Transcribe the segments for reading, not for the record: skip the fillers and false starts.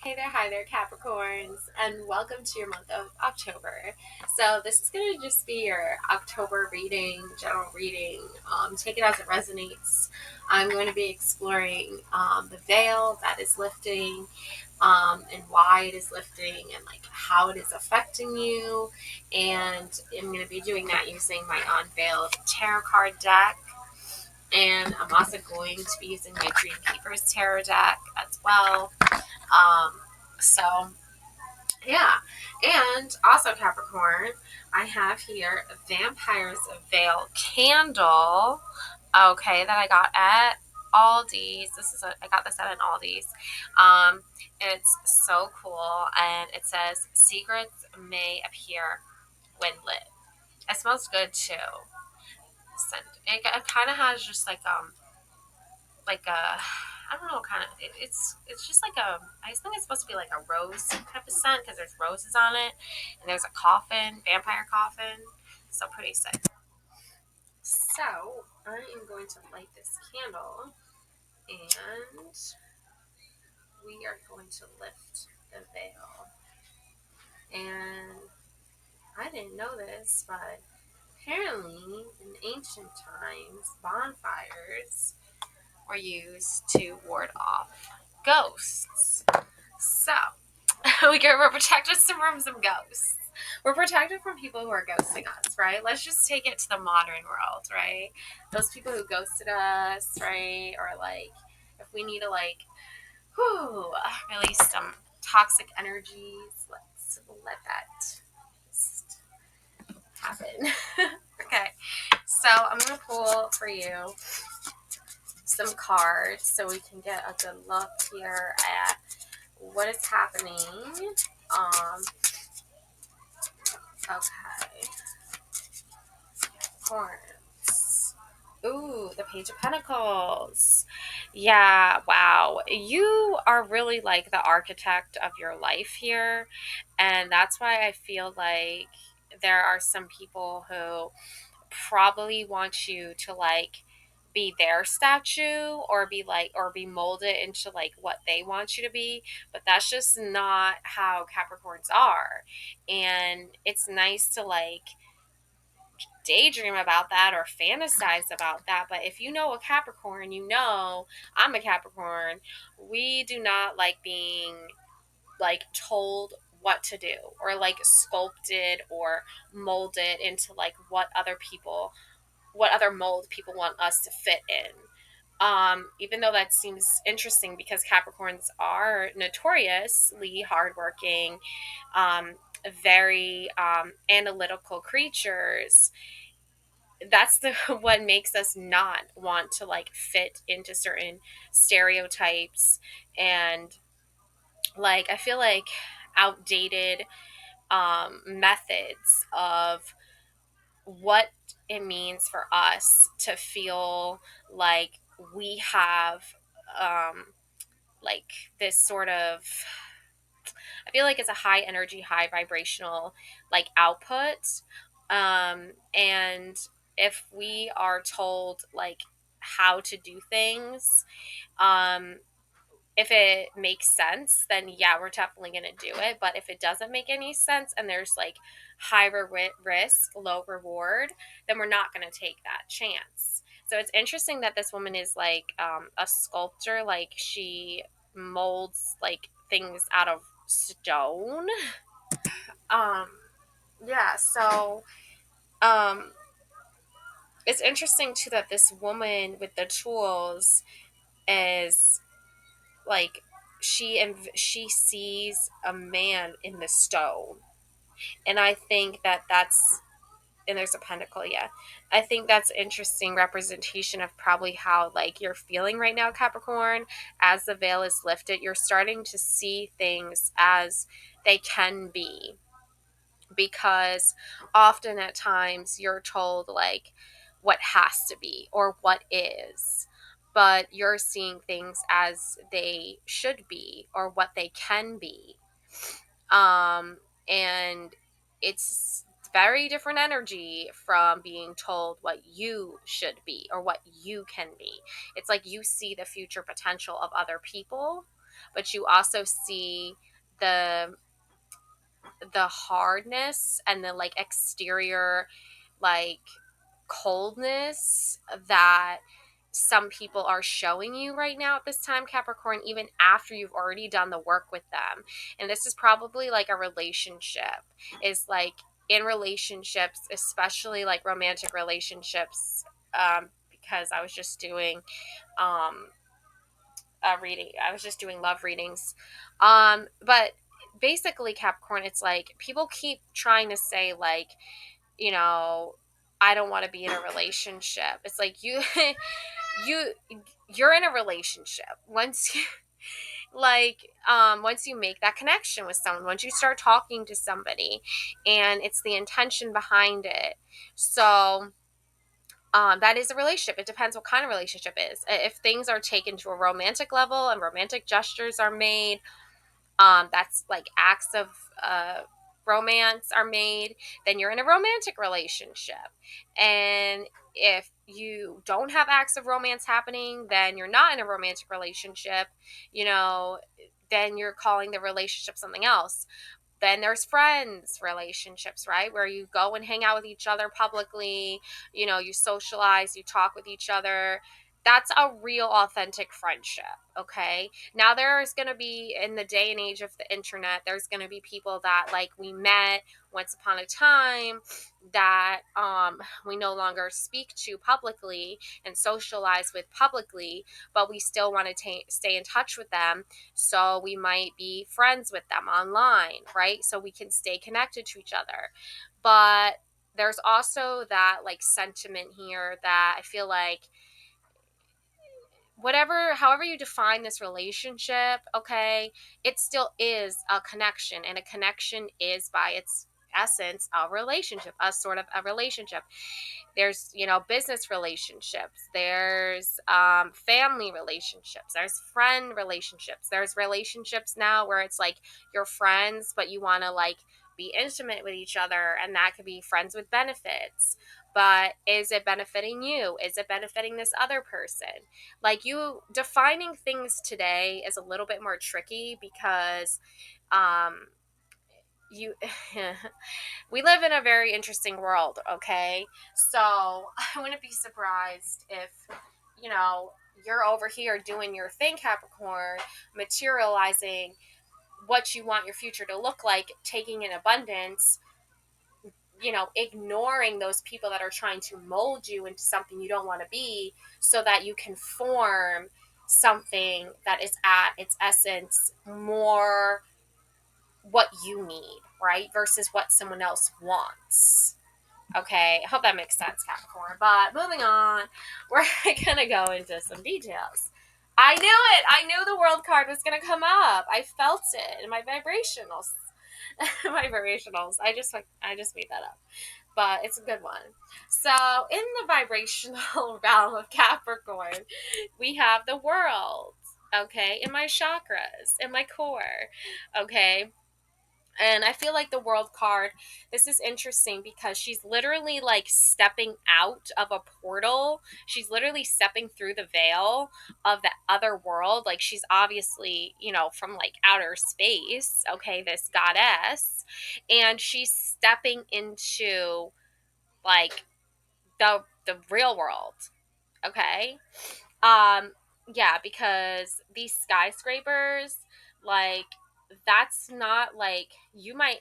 Hi there, Capricorns, and welcome to your month of October. So this is going to just be your October reading, general reading. Take it as it resonates. I'm going to be exploring the veil that is lifting, and why it is lifting, and like how it is affecting you. And I'm going to be doing that using my unveiled tarot card deck. And I'm also going to be using my Dream Keepers tarot deck as well. Um, so yeah, and also Capricorn, I have here a Vampire's Veil candle. Okay, that I got at Aldi's. I got this at an Aldi's. It's so cool, and it says secrets may appear when lit. It smells good too. It kind of has just like a, I don't know, kind of, it's just like I think it's supposed to be like a rose type of scent because there's roses on it, and there's a coffin, vampire coffin, so pretty sick. So I am going to light this candle, and we are going to lift the veil. And I didn't know this, but apparently in ancient times, bonfires were used to ward off ghosts. So, we're protected from some ghosts. We're protected from people who are ghosting us, right? Let's just take it to the modern world, right? Those people who ghosted us, right? Or like, if we need to release some toxic energies, let's let that just happen. Okay, so I'm gonna pull for you some cards so we can get a good look here at what is happening. Um, okay. Horns. Ooh, the Page of Pentacles. Yeah, wow. You are really like the architect of your life here. And that's why I feel like there are some people who probably want you to like be their statue or be molded into like what they want you to be, but that's just not how Capricorns are. And it's nice to like daydream about that or fantasize about that, but if you know a Capricorn, you know I'm a Capricorn. We do not like being like told what to do or like sculpted or molded into like what other mold people want us to fit in. Even though that seems interesting because Capricorns are notoriously hardworking, very analytical creatures. That's the what makes us not want to like fit into certain stereotypes, and like I feel like outdated methods of what it means for us to feel like we have um, like this sort of, I feel like it's a high energy, high vibrational like output. And if we are told like how to do things, um, if it makes sense, then yeah, we're definitely going to do it. But if it doesn't make any sense and there's like high risk, low reward, then we're not going to take that chance. So it's interesting that this woman is like a sculptor, like she molds like things out of stone. Um, yeah, so um, it's interesting too that this woman with the tools is like she sees a man in the stone, and I think that that's, and there's a pentacle, yeah, I think that's interesting representation of probably how like you're feeling right now, Capricorn. As the veil is lifted, you're starting to see things as they can be, because often at times you're told like what has to be or what is, but you're seeing things as they should be or what they can be. And it's very different energy from being told what you should be or what you can be. It's like you see the future potential of other people, but you also see the hardness and the like exterior like coldness that some people are showing you right now at this time, Capricorn, even after you've already done the work with them. And this is probably like a relationship, is like in relationships, especially like romantic relationships, because I was just doing um, a reading, I was just doing love readings. But basically, Capricorn, it's like people keep trying to say, like, you know, I don't want to be in a relationship. It's like you you're in a relationship once you once you make that connection with someone, once you start talking to somebody, and it's the intention behind it. So that is a relationship. It depends what kind of relationship is. If things are taken to a romantic level and romantic gestures are made, that's like acts of romance are made, then you're in a romantic relationship. And if you don't have acts of romance happening, then you're not in a romantic relationship. You know, then you're calling the relationship something else. Then there's friends relationships, right, where you go and hang out with each other publicly, you socialize, you talk with each other. That's a real authentic friendship. Okay, now there's going to be, in the day and age of the internet, there's going to be people that like we met once upon a time that we no longer speak to publicly and socialize with publicly, but we still want to stay in touch with them. So we might be friends with them online, right? So we can stay connected to each other. But there's also that like sentiment here that I feel like however you define this relationship, okay, it still is a connection, and a connection is by its essence a relationship, a sort of a relationship. There's business relationships, there's family relationships, there's friend relationships, there's relationships now where it's like you're friends but you want to like be intimate with each other, and that could be friends with benefits. But is it benefiting you? Is it benefiting this other person? Like, you defining things today is a little bit more tricky because um you we live in a very interesting world, okay? So I wouldn't be surprised if, you know, you're over here doing your thing, Capricorn, materializing what you want your future to look like, taking in abundance, ignoring those people that are trying to mold you into something you don't want to be, so that you can form something that is at its essence more what you need, right? Versus what someone else wants. Okay, I hope that makes sense, Capricorn. But moving on, we're going to go into some details. I knew it. I knew the world card was going to come up. I felt it in my vibrationals. My vibrationals. I just made that up. But it's a good one. So, in the vibrational realm of Capricorn, we have the world, okay, in my chakras, in my core, okay? And I feel like the world card, this is interesting because she's literally like stepping out of a portal. She's literally stepping through the veil of the other world. Like, she's obviously, from like outer space, okay, this goddess. And she's stepping into like the real world, okay? Um, yeah, because these skyscrapers, like, that's not like, you might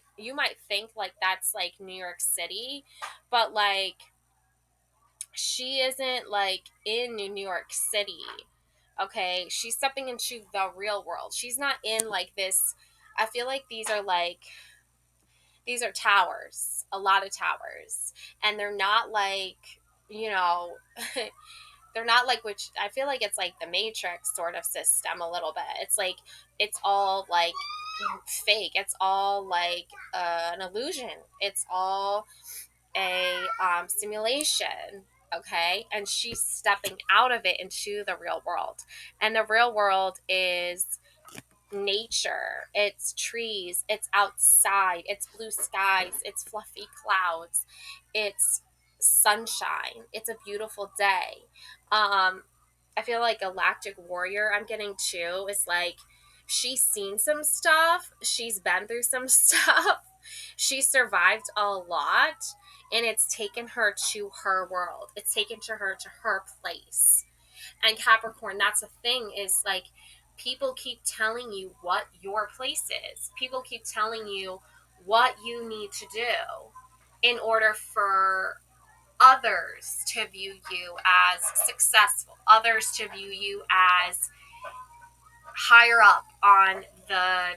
think like that's like New York City, but like she isn't like in New York City. Okay, she's stepping into the real world. She's not in like this. I feel like these are towers, a lot of towers, and they're not like, you know they're not like, which I feel like it's like the Matrix sort of system a little bit. It's like it's all like fake. It's all like an illusion. It's all a simulation. Okay, and she's stepping out of it into the real world, and the real world is nature, it's trees, it's outside, it's blue skies, it's fluffy clouds, it's sunshine, it's a beautiful day. I feel like Galactic Warrior, I'm getting too, is like She's seen some stuff. She's been through some stuff. She survived a lot, and it's taken her to her world. It's taken her to her place. And Capricorn, that's the thing, is like, people keep telling you what your place is. People keep telling you what you need to do in order for others to view you as successful, others to view you as higher up on the,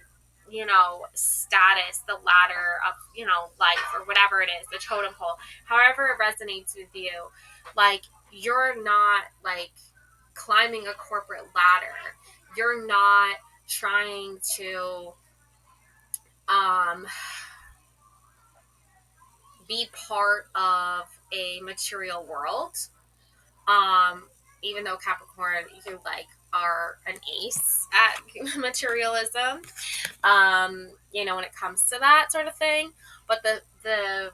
status, the ladder of, life, or whatever it is, the totem pole, however it resonates with you. Like, you're not like climbing a corporate ladder. You're not trying to um, be part of a material world. Um, Even though Capricorn, you like are an ace at materialism, when it comes to that sort of thing. But the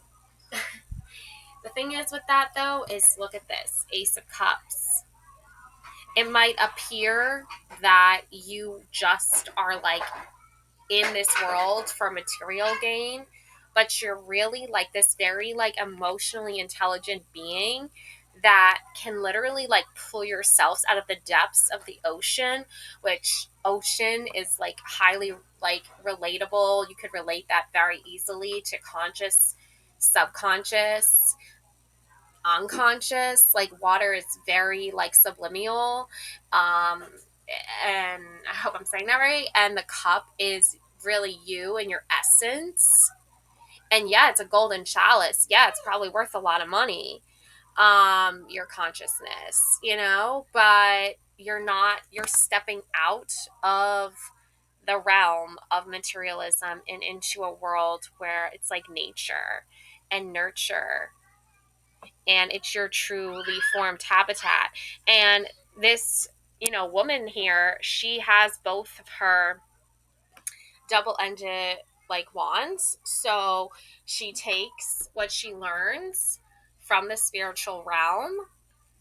thing is with that, though, is look at this Ace of Cups. It might appear that you just are like in this world for material gain, but you're really like this very like emotionally intelligent being that can literally like pull yourselves out of the depths of the ocean, which ocean is like highly like relatable. You could relate that very easily to conscious, subconscious, unconscious. Like, water is very like subliminal. And I hope I'm saying that right. And the cup is really you and your essence. And yeah, it's a golden chalice. Yeah, it's probably worth a lot of money. Your consciousness, but you're stepping out of the realm of materialism and into a world where it's like nature and nurture, and it's your truly formed habitat. And this, woman here, she has both of her double-ended like wands. So she takes what she learns from the spiritual realm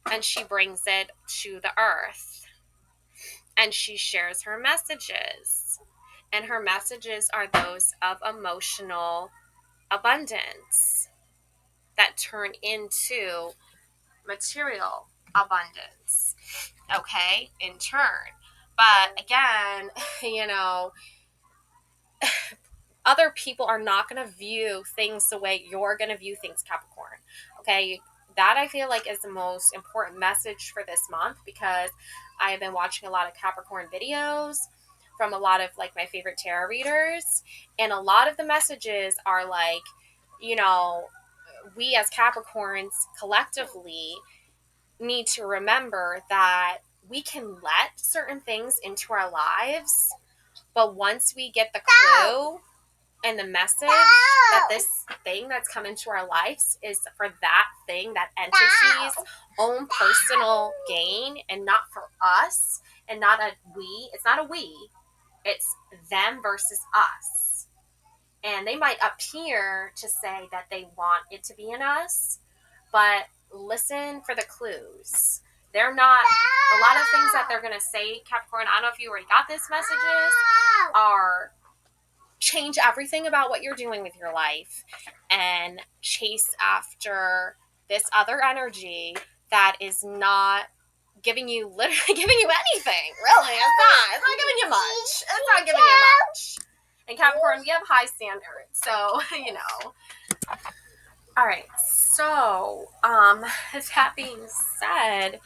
and she brings it to the earth, and she shares her messages. And her messages are those of emotional abundance that turn into material abundance, okay, in turn. But again, other people are not going to view things the way you're going to view things, Capricorn. Okay, that I feel like is the most important message for this month, because I have been watching a lot of Capricorn videos from a lot of like my favorite tarot readers, and a lot of the messages are like, we as Capricorns collectively need to remember that we can let certain things into our lives, but once we get the clue and the message that this thing that's come into our lives is for that thing, that entity's own personal gain, and not for us, and not a we. It's not a we. It's them versus us. And they might appear to say that they want it to be in us, but listen for the clues. They're not, a lot of things that they're going to say, Capricorn, I don't know if you already got this messages, are change everything about what you're doing with your life and chase after this other energy that is not giving you literally giving you anything. Really, it's not giving you much. It's not giving you much. And Capricorn, we have high standards, so all right, so that being said,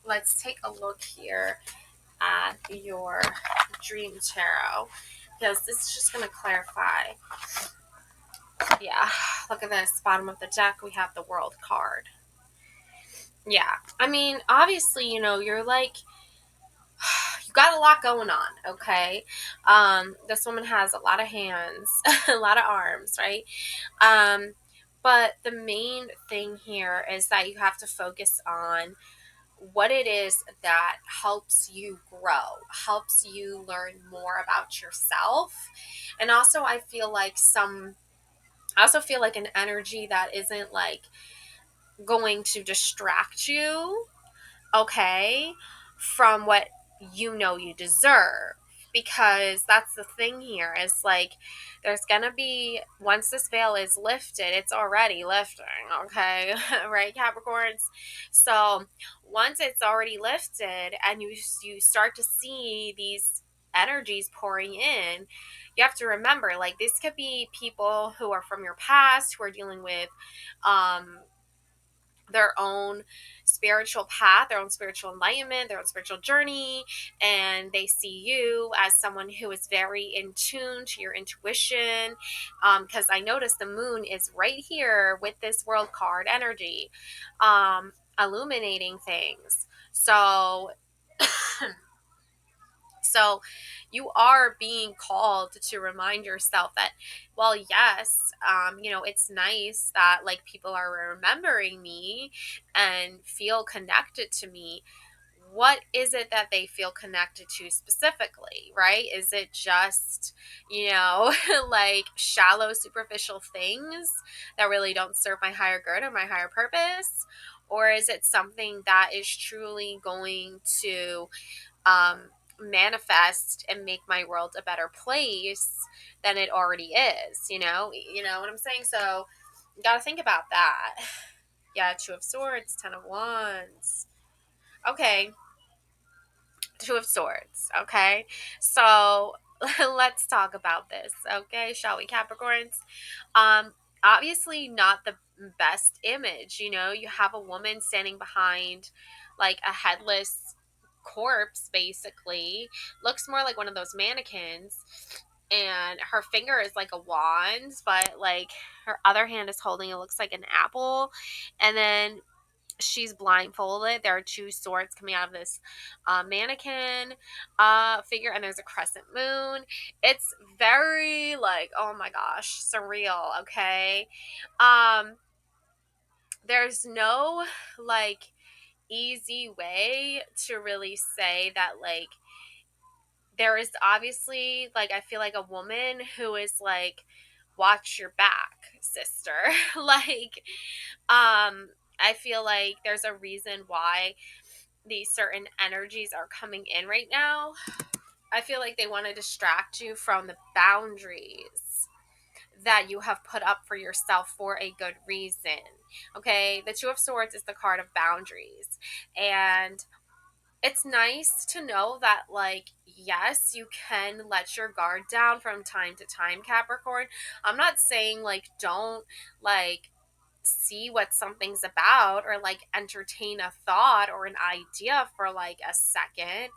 let's take a look here at your dream tarot, because this is just going to clarify. Yeah, look at this, bottom of the deck, we have the World card. Yeah, I mean, obviously, you're like, you got a lot going on, okay? This woman has a lot of hands, a lot of arms, right? But the main thing here is that you have to focus on what it is that helps you grow, helps you learn more about yourself. And also I also feel like an energy that isn't like going to distract you, okay, from what you deserve. Because that's the thing here is like there's gonna be, once this veil is lifted, it's already lifting, okay? Right, Capricorns? So once it's already lifted and you start to see these energies pouring in, you have to remember, like, this could be people who are from your past, who are dealing with um their own spiritual path, their own spiritual enlightenment, their own spiritual journey, and they see you as someone who is very in tune to your intuition. Because I noticed the moon is right here with this world card energy, illuminating things. So you are being called to remind yourself that, well, yes, it's nice that like people are remembering me and feel connected to me. What is it that they feel connected to specifically, right? Is it just, like shallow, superficial things that really don't serve my higher good or my higher purpose? Or is it something that is truly going to manifest and make my world a better place than it already is? You know what I'm saying? So you got to think about that. Yeah, Two of Swords, Ten of Wands. Okay, Two of Swords. Okay, so let's talk about this. Okay, shall we, Capricorns? Um, Obviously not the best image. You have a woman standing behind like a headless corpse, basically. Looks more like one of those mannequins. And her finger is like a wand, but like her other hand is holding, it looks like an apple. And then she's blindfolded. There are two swords coming out of this mannequin figure, and there's a crescent moon. It's very like, oh my gosh, surreal. Okay, um, there's no like easy way to really say that like there is obviously like I feel like a woman who is like, watch your back, sister. Like I feel like there's a reason why these certain energies are coming in right now. I feel like they want to distract you from the boundaries that you have put up for yourself for a good reason. Okay, the Two of Swords is the card of boundaries. And it's nice to know that, like, yes, you can let your guard down from time to time, Capricorn. I'm not saying, like, don't, like, see what something's about or like entertain a thought or an idea for like a second.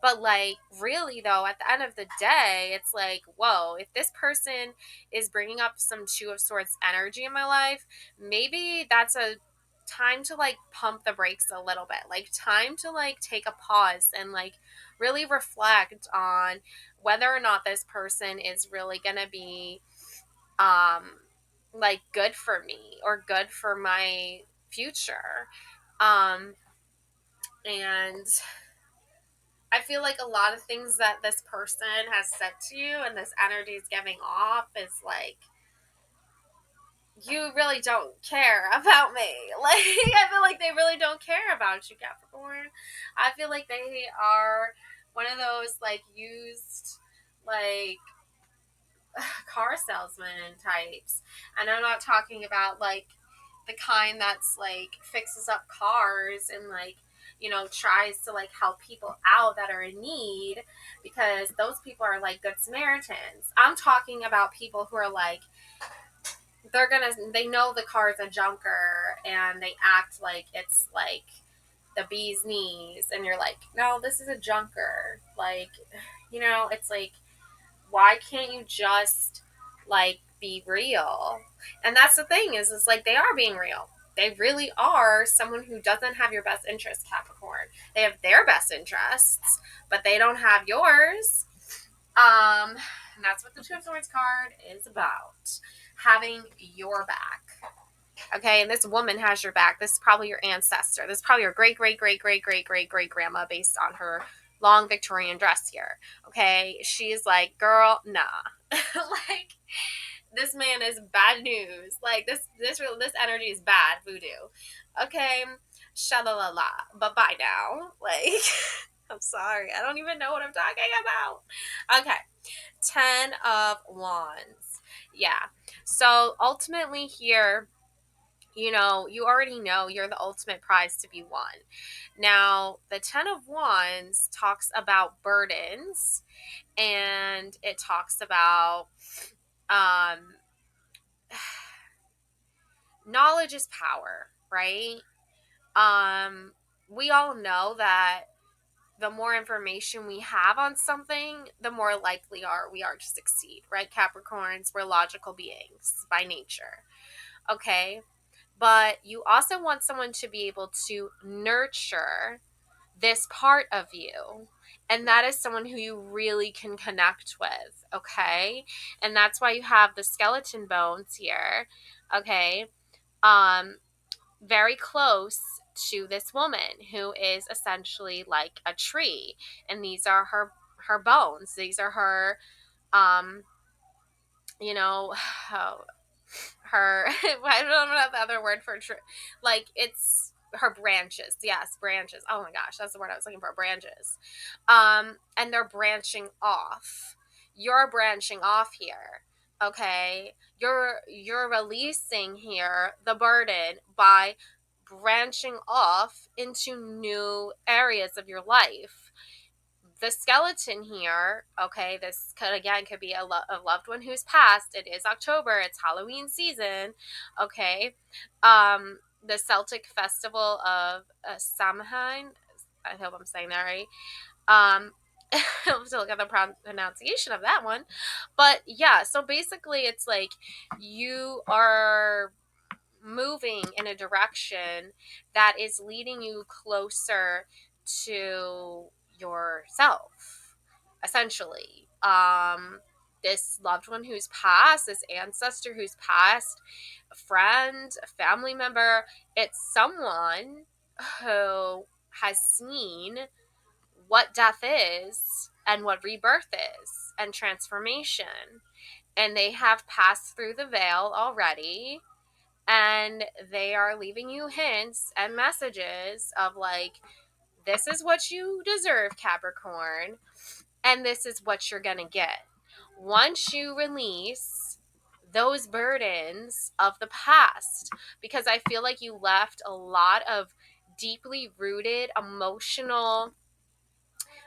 But like really though, at the end of the day, it's like, whoa, if this person is bringing up some Two of Swords energy in my life, maybe that's a time to like pump the brakes a little bit. Like time to like take a pause and like really reflect on whether or not this person is really going to be um like good for me or good for my future. Um and I feel like a lot of things that this person has said to you and this energy is giving off is like, you really don't care about me. Like, I feel like they really don't care about you, Capricorn. I feel like they are one of those like used, like, car salesman types. And I'm not talking about like the kind that's like fixes up cars and like, tries to like help people out that are in need, because those people are like good Samaritans. I'm talking about people who are like, they know the car's a junker and they act like it's like the bee's knees, and you're like, no, this is a junker. Like, it's like, why can't you just like be real? And that's the thing is like they are being real. They really are someone who doesn't have your best interest, Capricorn. They have their best interests, but they don't have yours. And that's what the Two of Swords card is about. Having your back. Okay, and this woman has your back. This is probably your ancestor. This is probably your great, great, great, great, great, great, great grandma based on her long Victorian dress here. Okay, she's like, girl, nah. Like, this man is bad news. Like, this energy is bad voodoo. Okay, shalalala. But bye now. Like, I'm sorry. I don't even know what I'm talking about. Okay. 10 of Wands. Yeah. So ultimately here, you know, you already know you're the ultimate prize to be won. Now, the 10 of Wands talks about burdens, and it talks about um, knowledge is power, right? We all know that the more information we have on something, the more likely we are to succeed, right? Capricorns, we're logical beings by nature. Okay. But you also want someone to be able to nurture this part of you. And that is someone who you really can connect with. Okay. And that's why you have the skeleton bones here. Okay. Um, Very close to this woman who is essentially like a tree, and these are her bones. These are her um you know her I don't know the other word for like it's her branches. Yes, branches. Oh my gosh, that's the word I was looking for. Branches. And they're branching off. You're branching off here. Okay, you're releasing here the burden by branching off into new areas of your life. The skeleton here, okay, this could again could be a loved one who's passed. It is October, it's Halloween season. Okay, the Celtic festival of Samhain, I hope I'm saying that right. I'll have to look at the pronunciation of that one. But yeah, so basically it's like you are moving in a direction that is leading you closer to yourself, essentially. This loved one who's passed, this ancestor who's passed, a friend, a family member, it's someone who has seen what death is and what rebirth is and transformation. And they have passed through the veil already, and they are leaving you hints and messages of like, this is what you deserve, Capricorn, and this is what you're gonna get once you release those burdens of the past. Because I feel like you left a lot of deeply rooted emotional.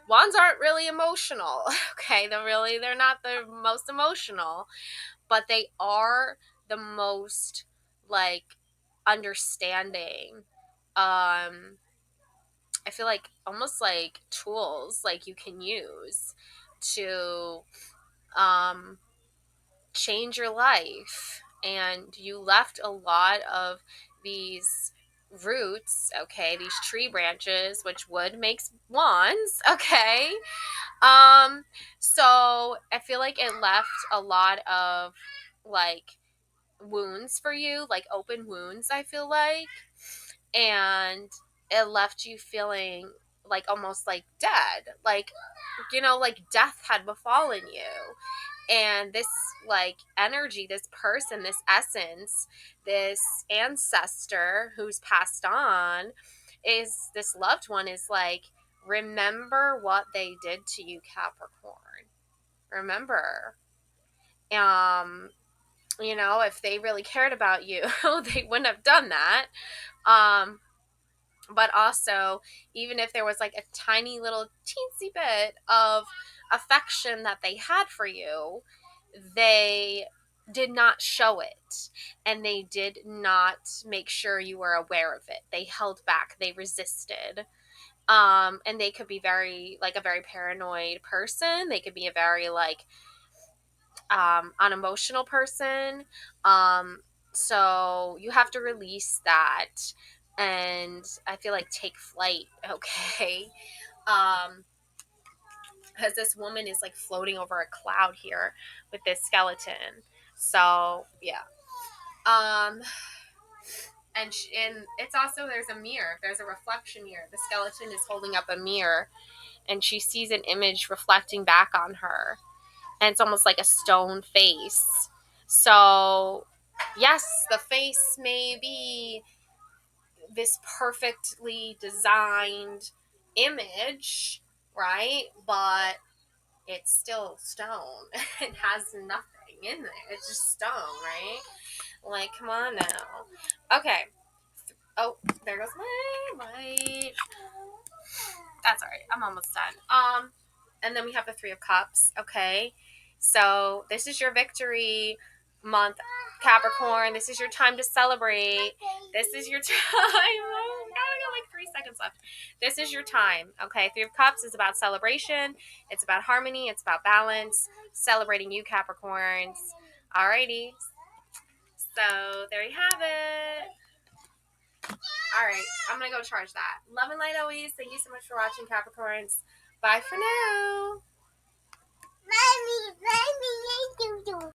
Wands aren't really emotional. Okay, they're not the most emotional, but they are the most like understanding. I feel like almost like tools like you can use to um change your life. And you left a lot of these roots, okay, these tree branches, which wood makes wands, okay. So I feel like it left a lot of like wounds for you, like open wounds, I feel like. And it left you feeling like almost like dead. Like, you know, like death had befallen you. And this like energy, this person, this essence, this ancestor who's passed on, is this loved one is like, remember what they did to you, Capricorn. Remember. Um, you know, if they really cared about you, they wouldn't have done that. Um, but also, even if there was like a tiny little teensy bit of affection that they had for you, they did not show it, and they did not make sure you were aware of it. They held back, they resisted. And they could be very like a very paranoid person. They could be a very like unemotional person. So you have to release that, and I feel like take flight, okay? Um, because this woman is like floating over a cloud here with this skeleton. So yeah. Um, and it's also, there's a mirror. There's a reflection mirror. The skeleton is holding up a mirror, and she sees an image reflecting back on her, and it's almost like a stone face. So, yes, the face may be this perfectly designed image, right? But it's still stone. It has nothing in there. It's just stone, right? Like, come on now. Okay. Oh, there goes my light. That's all right. I'm almost done. And then we have the Three of Cups. Okay. So this is your victory month, Capricorn. This is your time to celebrate. This is your time. I got like 3 seconds left. This is your time. Okay. Three of Cups is about celebration. It's about harmony. It's about balance. Celebrating you, Capricorns. Alrighty. So there you have it. All right, I'm gonna go charge that. Love and light always. Thank you so much for watching, Capricorns. Bye for now.